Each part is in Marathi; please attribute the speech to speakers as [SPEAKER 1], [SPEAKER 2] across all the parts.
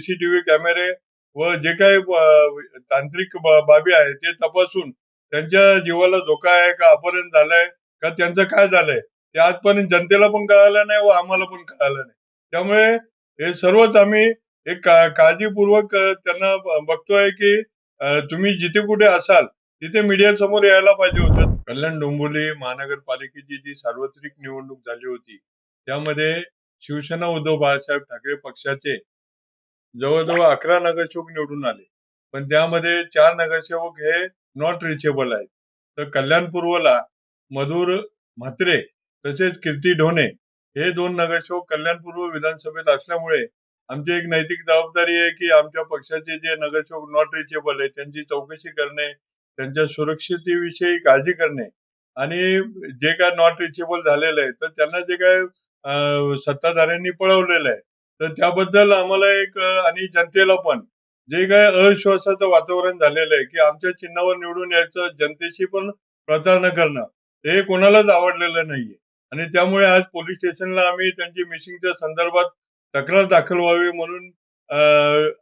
[SPEAKER 1] सीसीटीव्ही कॅमेरे व जे काही तांत्रिक बाबी आहेत ते तपासून त्यांच्या जीवाला धोका आहे का, अपहरण झालंय का, त्यांचं काय झालंय ते आजपर्यंत जनतेला पण कळालं नाही व आम्हाला पण कळालं नाही. त्यामुळे हे सर्वच आम्ही एक काळजीपूर्वक त्यांना बघतोय की तुम्ही जिथे कुठे असाल तिथे मीडिया समोर यायला पाहिजे होतं. कल्याण डोंबिवली महानगरपालिकेची जी सार्वत्रिक निवडणूक झाली होती त्यामध्ये शिवसेना उद्धव बाळासाहेब ठाकरे पक्षाचे जवळजवळ 11 नगरसेवक निवडून आले. पण त्यामध्ये 4 नगरसेवक हे नॉट रिचेबल आहेत. तर कल्याण पूर्वला मधुर म्हात्रे तसेच कीर्ती ढोणे हे 2 नगरसेवक कल्याण पूर्व विधानसभेत असल्यामुळे आमची एक नैतिक जबाबदारी आहे की आमच्या पक्षाचे जे नगरसेवक नॉट रिचेबल आहेत त्यांची चौकशी करणे, त्यांच्या सुरक्षिततेविषयी काळजी करणे आणि जे काय नॉट रिचेबल झालेलं आहे तर त्यांना जे काय सत्ताधाऱ्यांनी पळवलेलं आहे तर त्याबद्दल आम्हाला एक आणि जनतेला पण जे काय अविश्वासाचं वातावरण झालेलं आहे की आमच्या चिन्हावर निवडून यायचं, जनतेशी पण प्रतारणा करणं हे कोणालाच आवडलेलं नाहीये. आणि त्यामुळे आज पोलीस स्टेशनला आम्ही त्यांची मिसिंगच्या संदर्भात तक्रार दाखल व्हावी म्हणून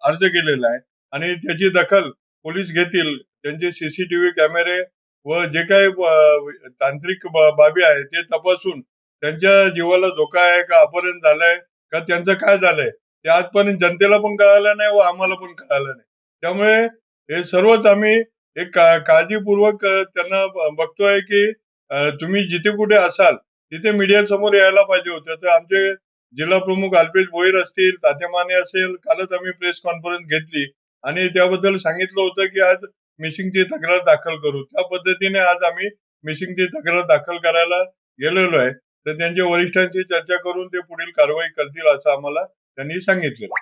[SPEAKER 1] अर्ज केलेला आहे आणि त्याची दखल पोलीस घेतील. त्यांचे सीसीटीव्ही कॅमेरे व जे काही तांत्रिक बाबी आहेत ते तपासून त्यांच्या जीवाला धोका आहे का, अपहरण झालंय का, त्यांचं काय झालंय ते आजपर्यंत जनतेला पण कळालं नाही व आम्हाला पण कळालं नाही. त्यामुळे हे सर्वच आम्ही एक काळजीपूर्वक त्यांना बघतोय की तुम्ही जिथे कुठे असाल तिथे मीडिया समोर यायला पाहिजे होतं. तर आमचे जिल्हा प्रमुख अल्पेश भोईर असतील, तात्या माने असेल, कालच आम्ही प्रेस कॉन्फरन्स घेतली आणि त्याबद्दल सांगितलं होतं की आज मिसिंगची तक्रार दाखल करू. त्या पद्धतीने आज आम्ही मिसिंगची तक्रार दाखल करायला गेलेलो आहे. तर त्यांच्या वरिष्ठांशी चर्चा करून ते पुढील कारवाई करतील असं आम्हाला त्यांनी सांगितलेलं.